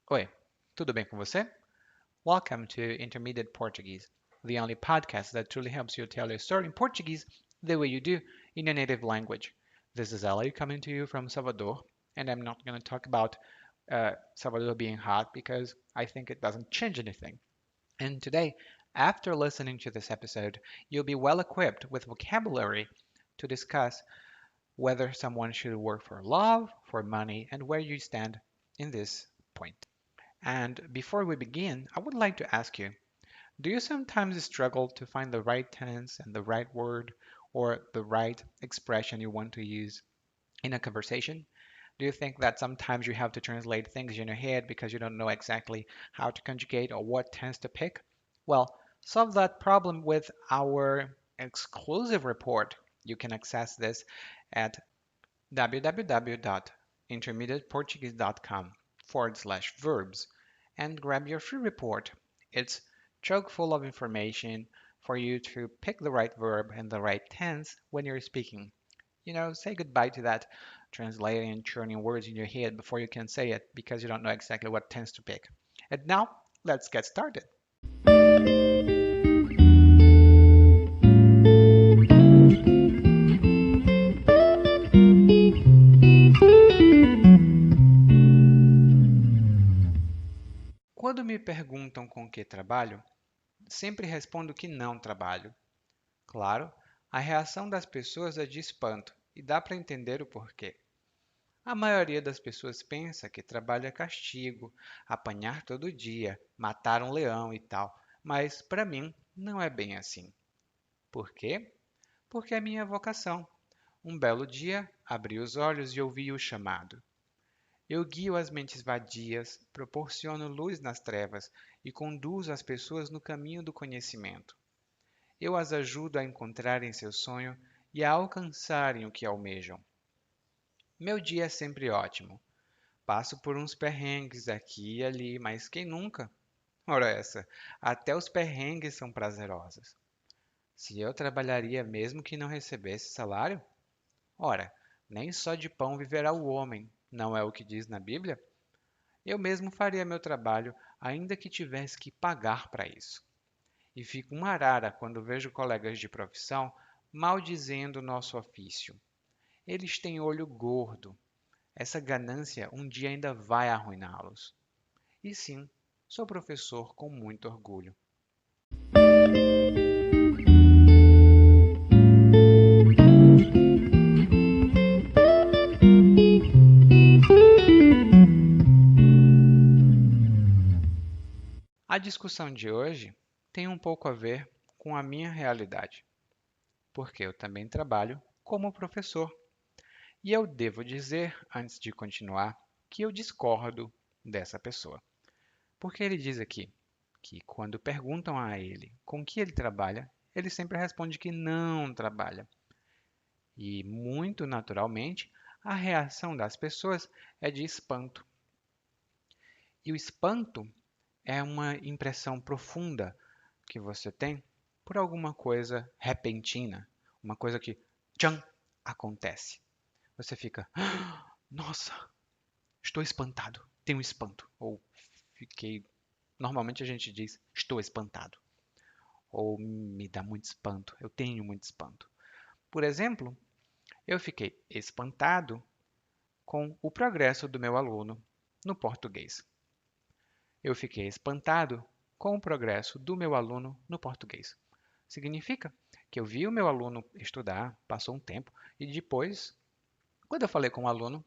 Oi, tudo bem com você? Welcome to Intermediate Portuguese, the only podcast that truly helps you tell your story in Portuguese the way you do in your native language. This is Ali coming to you from Salvador, and I'm not going to talk about Salvador being hot because I think it doesn't change anything. And today, after listening to this episode, you'll be well equipped with vocabulary to discuss whether someone should work for love, for money, and where you stand in this point. And before we begin, I would like to ask you, do you sometimes struggle to find the right tense and the right word or the right expression you want to use in a conversation? Do you think that sometimes you have to translate things in your head because you don't know exactly how to conjugate or what tense to pick? Well, solve that problem with our exclusive report. You can access this at www.intermediateportuguese.com/verbs and grab your free report. It's chock full of information for you to pick the right verb and the right tense when you're speaking. Say goodbye to that translating and churning words in your head before you can say it because you don't know exactly what tense to pick. And now, let's get started. Quando me perguntam com que trabalho, sempre respondo que não trabalho. Claro, a reação das pessoas é de espanto e dá para entender o porquê. A maioria das pessoas pensa que trabalho é castigo, apanhar todo dia, matar um leão e tal, mas para mim não é bem assim. Por quê? Porque é minha vocação. Um belo dia, abri os olhos e ouvi o chamado. Eu guio as mentes vadias, proporciono luz nas trevas e conduzo as pessoas no caminho do conhecimento. Eu as ajudo a encontrarem seu sonho e a alcançarem o que almejam. Meu dia é sempre ótimo. Passo por uns perrengues aqui e ali, mas quem nunca? Ora essa, até os perrengues são prazerosos. Se eu trabalharia mesmo que não recebesse salário? Ora, nem só de pão viverá o homem, não é o que diz na Bíblia? Eu mesmo faria meu trabalho, ainda que tivesse que pagar para isso. E fico uma arara quando vejo colegas de profissão maldizendo nosso ofício. Eles têm olho gordo. Essa ganância um dia ainda vai arruiná-los. E sim, sou professor com muito orgulho. A discussão de hoje tem um pouco a ver com a minha realidade, porque eu também trabalho como professor. E eu devo dizer, antes de continuar, que eu discordo dessa pessoa. Porque ele diz aqui que quando perguntam a ele com que ele trabalha, ele sempre responde que não trabalha. E, muito naturalmente, a reação das pessoas é de espanto. E o espanto é uma impressão profunda que você tem por alguma coisa repentina, uma coisa que, tchan, acontece. Você fica, nossa, estou espantado, tenho espanto. Ou fiquei. Normalmente a gente diz, estou espantado. Ou me dá muito espanto, eu tenho muito espanto. Por exemplo, eu fiquei espantado com o progresso do meu aluno no português. Eu fiquei espantado com o progresso do meu aluno no português. Significa que eu vi o meu aluno estudar, passou um tempo, e depois, quando eu falei com o aluno,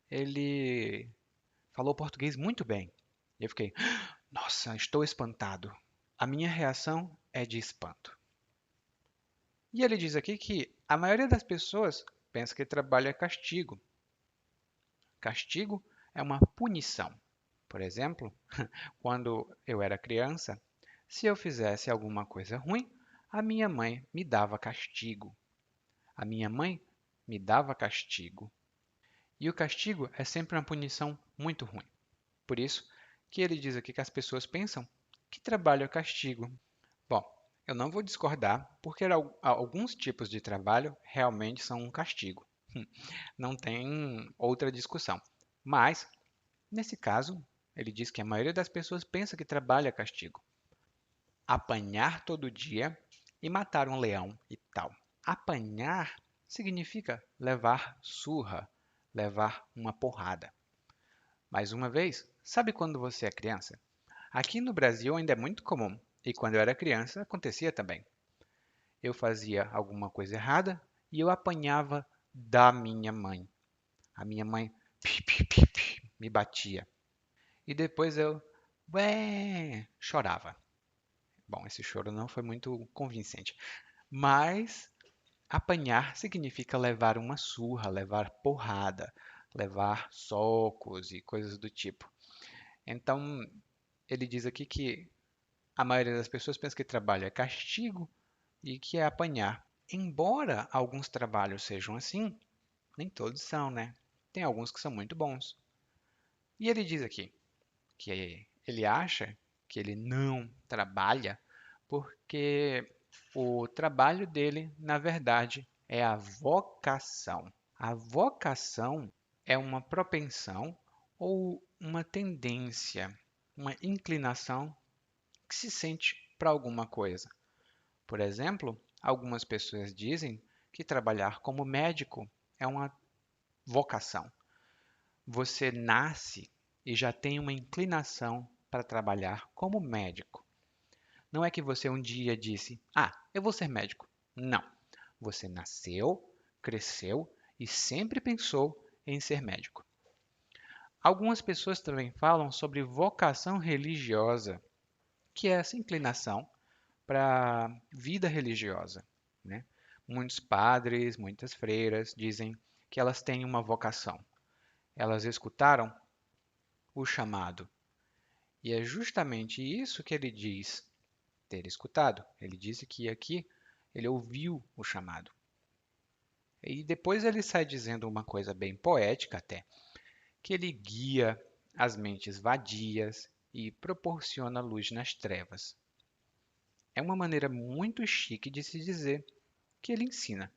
ele falou português muito bem. E eu fiquei, nossa, estou espantado. A minha reação é de espanto. E ele diz aqui que a maioria das pessoas pensa que trabalho é castigo. Castigo é uma punição. Por exemplo, quando eu era criança, se eu fizesse alguma coisa ruim, a minha mãe me dava castigo. A minha mãe me dava castigo. E o castigo é sempre uma punição muito ruim. Por isso que ele diz aqui que as pessoas pensam que trabalho é castigo. Bom, eu não vou discordar, porque alguns tipos de trabalho realmente são um castigo. Não tem outra discussão. Mas, nesse caso, Ele diz que a maioria das pessoas pensa que trabalho é castigo. Apanhar todo dia e matar um leão e tal. Apanhar significa levar surra, levar uma porrada. Mais uma vez, sabe quando você é criança? Aqui no Brasil ainda é muito comum, e quando eu era criança acontecia também. Eu fazia alguma coisa errada e eu apanhava da minha mãe. A minha mãe me batia. E depois eu, ué, chorava. Bom, esse choro não foi muito convincente. Mas apanhar significa levar uma surra, levar porrada, levar socos e coisas do tipo. Então, ele diz aqui que a maioria das pessoas pensa que trabalho é castigo e que é apanhar. Embora alguns trabalhos sejam assim, nem todos são, né? Tem alguns que são muito bons. E ele diz aqui que ele acha que ele não trabalha porque o trabalho dele, na verdade, é a vocação. A vocação é uma propensão ou uma tendência, uma inclinação que se sente para alguma coisa. Por exemplo, algumas pessoas dizem que trabalhar como médico é uma vocação. Você nasce e já tem uma inclinação para trabalhar como médico. Não é que você um dia disse: "Ah, eu vou ser médico". Não. Você nasceu, cresceu e sempre pensou em ser médico. Algumas pessoas também falam sobre vocação religiosa, que é essa inclinação para a vida religiosa, né? Muitos padres, muitas freiras dizem que elas têm uma vocação. Elas escutaram o chamado. E é justamente isso que ele diz ter escutado. Ele disse que aqui ele ouviu o chamado. E depois ele sai dizendo uma coisa bem poética até, que ele guia as mentes vadias e proporciona luz nas trevas. É uma maneira muito chique de se dizer que ele ensina.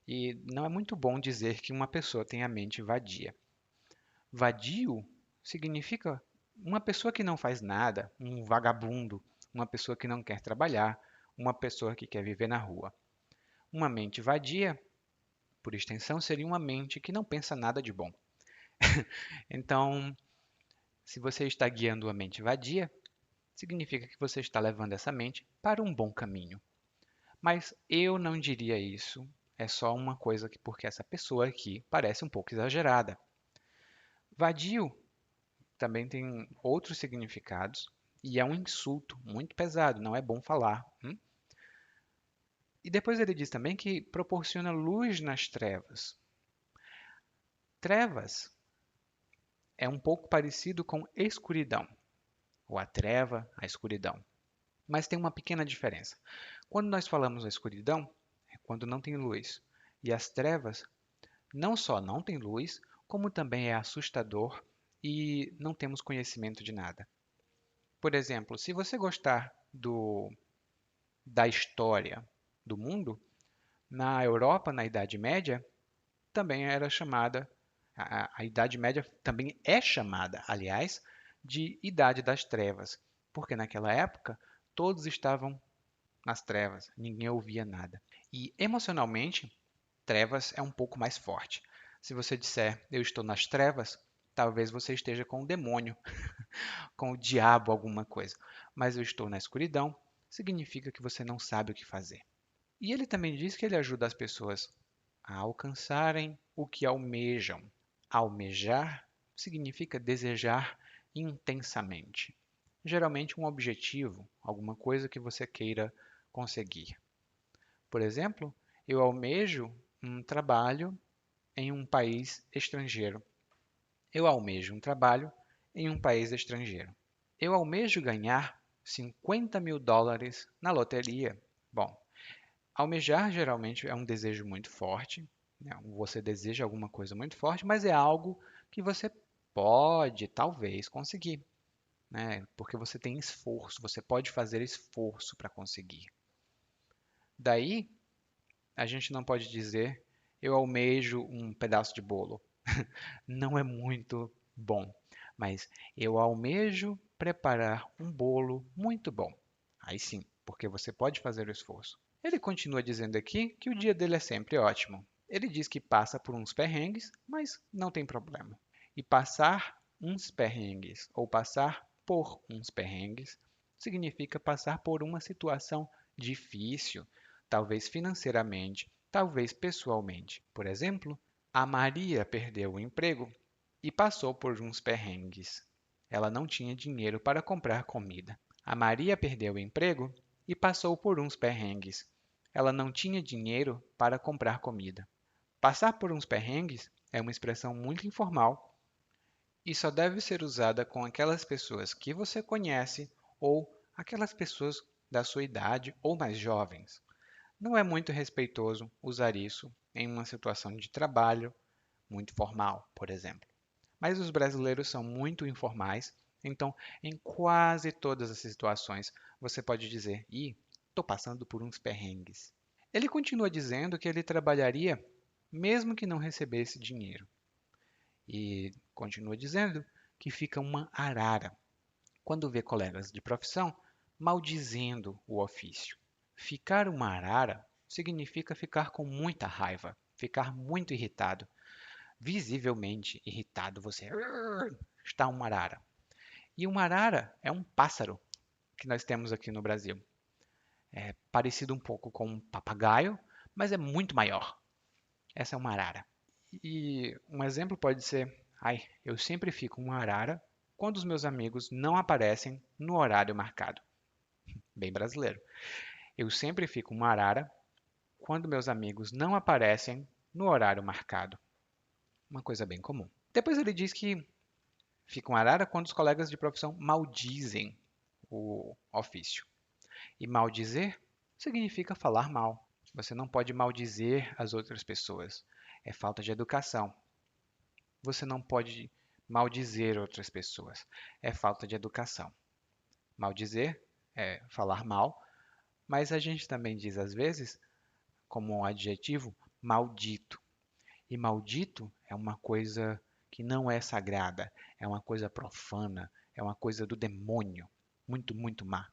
E não é muito bom dizer que uma pessoa tem a mente vadia. Vadio significa uma pessoa que não faz nada, um vagabundo, uma pessoa que não quer trabalhar, uma pessoa que quer viver na rua. Uma mente vadia, por extensão, seria uma mente que não pensa nada de bom. Então, se você está guiando a mente vadia, significa que você está levando essa mente para um bom caminho. Mas eu não diria isso. É só uma coisa que porque essa pessoa aqui parece um pouco exagerada. Vadio também tem outros significados e é um insulto muito pesado, não é bom falar. E depois ele diz também que proporciona luz nas trevas. Trevas é um pouco parecido com escuridão, ou a treva, a escuridão. Mas tem uma pequena diferença. Quando nós falamos a escuridão, é quando não tem luz. E as trevas não só não tem luz, como também é assustador e não temos conhecimento de nada. Por exemplo, se você gostar da história do mundo, na Europa, na Idade Média, também era chamada, a Idade Média também é chamada, aliás, de Idade das Trevas, porque naquela época todos estavam nas trevas, ninguém ouvia nada. E emocionalmente, trevas é um pouco mais forte. Se você disser eu estou nas trevas, talvez você esteja com o demônio, com o diabo, alguma coisa. Mas eu estou na escuridão significa que você não sabe o que fazer. E ele também diz que ele ajuda as pessoas a alcançarem o que almejam. Almejar significa desejar intensamente. Geralmente um objetivo, alguma coisa que você queira conseguir. Por exemplo, eu almejo um trabalho em um país estrangeiro. Eu almejo um trabalho em um país estrangeiro. Eu almejo ganhar US$ 50.000 na loteria. Bom, almejar geralmente é um desejo muito forte, né? Você deseja alguma coisa muito forte, mas é algo que você pode, talvez, conseguir, né? Porque você tem esforço, você pode fazer esforço para conseguir. Daí, a gente não pode dizer eu almejo um pedaço de bolo. Não é muito bom. mas eu almejo preparar um bolo muito bom. Aí sim, porque você pode fazer o esforço. Ele continua dizendo aqui que o dia dele é sempre ótimo. Ele diz que passa por uns perrengues, mas não tem problema. E passar uns perrengues ou passar por uns perrengues significa passar por uma situação difícil, talvez financeiramente, talvez pessoalmente. Por exemplo, a Maria perdeu o emprego e passou por uns perrengues. Ela não tinha dinheiro para comprar comida. A Maria perdeu o emprego e passou por uns perrengues. Ela não tinha dinheiro para comprar comida. Passar por uns perrengues é uma expressão muito informal e só deve ser usada com aquelas pessoas que você conhece ou aquelas pessoas da sua idade ou mais jovens. Não é muito respeitoso usar isso em uma situação de trabalho muito formal, por exemplo. Mas os brasileiros são muito informais, então em quase todas as situações você pode dizer: "Ih, estou passando por uns perrengues". Ele continua dizendo que ele trabalharia mesmo que não recebesse dinheiro. E continua dizendo que fica uma arara quando vê colegas de profissão maldizendo o ofício. Ficar uma arara significa ficar com muita raiva, ficar muito irritado. Visivelmente irritado, você está uma arara. E uma arara é um pássaro que nós temos aqui no Brasil. É parecido um pouco com um papagaio, mas é muito maior. Essa é uma arara. E um exemplo pode ser: ai, eu sempre fico uma arara quando os meus amigos não aparecem no horário marcado. Bem brasileiro. Eu sempre fico uma arara quando meus amigos não aparecem no horário marcado. Uma coisa bem comum. Depois ele diz que fica uma arara quando os colegas de profissão maldizem o ofício. E maldizer significa falar mal. Você não pode maldizer as outras pessoas. É falta de educação. Você não pode maldizer outras pessoas. É falta de educação. Maldizer é falar mal, mas a gente também diz às vezes, como um adjetivo, maldito. E maldito é uma coisa que não é sagrada, é uma coisa profana, é uma coisa do demônio, muito, muito má.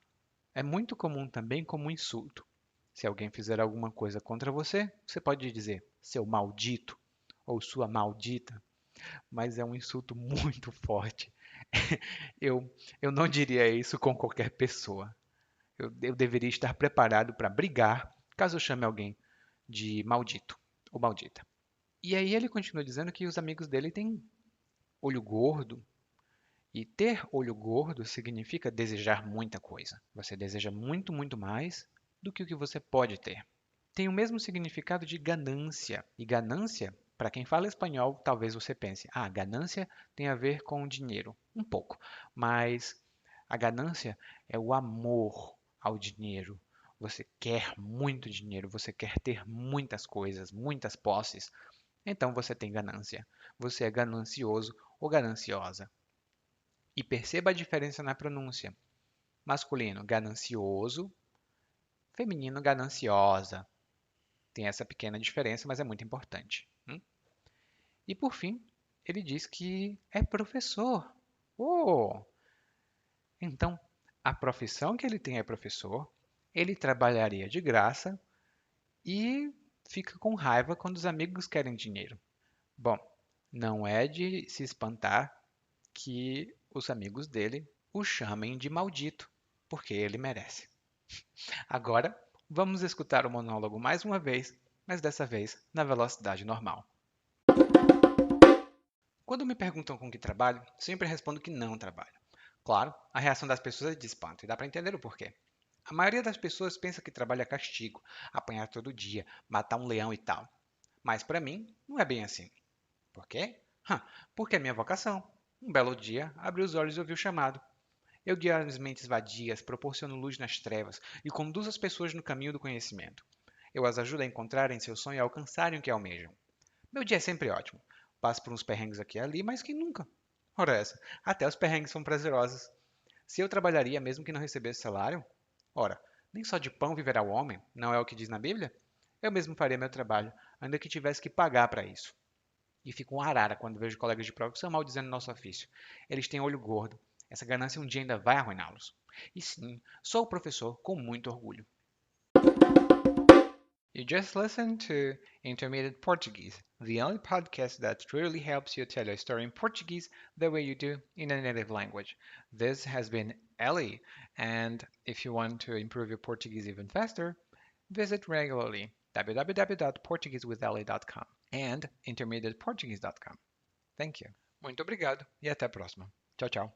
É muito comum também como insulto. Se alguém fizer alguma coisa contra você, você pode dizer seu maldito ou sua maldita, mas é um insulto muito forte. Eu, eu não diria isso com qualquer pessoa. Eu deveria estar preparado para brigar caso eu chame alguém de maldito ou maldita. E aí ele continua dizendo que os amigos dele têm olho gordo. E ter olho gordo significa desejar muita coisa. Você deseja muito, muito mais do que o que você pode ter. Tem o mesmo significado de ganância. E ganância, para quem fala espanhol, talvez você pense: ah, ganância tem a ver com dinheiro. Um pouco. Mas a ganância é o amor ao dinheiro. Você quer muito dinheiro, você quer ter muitas coisas, muitas posses. Então você tem ganância. Você é ganancioso ou gananciosa. E perceba a diferença na pronúncia. Masculino, ganancioso. Feminino, gananciosa. Tem essa pequena diferença, mas é muito importante. E por fim, ele diz que é professor. Oh! Então, a profissão que ele tem é professor, ele trabalharia de graça e fica com raiva quando os amigos querem dinheiro. Bom, não é de se espantar que os amigos dele o chamem de maldito, porque ele merece. Agora, vamos escutar o monólogo mais uma vez, mas dessa vez na velocidade normal. Quando me perguntam com que trabalho, sempre respondo que não trabalho. Claro, a reação das pessoas é de espanto, e dá para entender o porquê. A maioria das pessoas pensa que trabalho é castigo, apanhar todo dia, matar um leão e tal. Mas para mim, não é bem assim. Por quê? Porque é minha vocação. Um belo dia, abri os olhos e ouvi o chamado. Eu guio as mentes vadias, proporciono luz nas trevas e conduzo as pessoas no caminho do conhecimento. Eu as ajudo a encontrarem seu sonho e alcançarem o que almejam. Meu dia é sempre ótimo. Passo por uns perrengues aqui e ali, mas quem nunca? Ora essa, até os perrengues são prazerosos. Se eu trabalharia mesmo que não recebesse salário? Ora, nem só de pão viverá o homem, não é o que diz na Bíblia? Eu mesmo faria meu trabalho, ainda que tivesse que pagar para isso. E fico um arara quando vejo colegas de profissão maldizendo nosso ofício. Eles têm olho gordo. Essa ganância um dia ainda vai arruiná-los. E sim, sou professor com muito orgulho. You just listened to Intermediate Portuguese, the only podcast that truly helps you tell a story in Portuguese the way you do in a native language. This has been Ellie, and if you want to improve your Portuguese even faster, visit regularly www.portuguesewithellie.com and intermediateportuguese.com. Thank you. Muito obrigado e até a próxima. Tchau, tchau.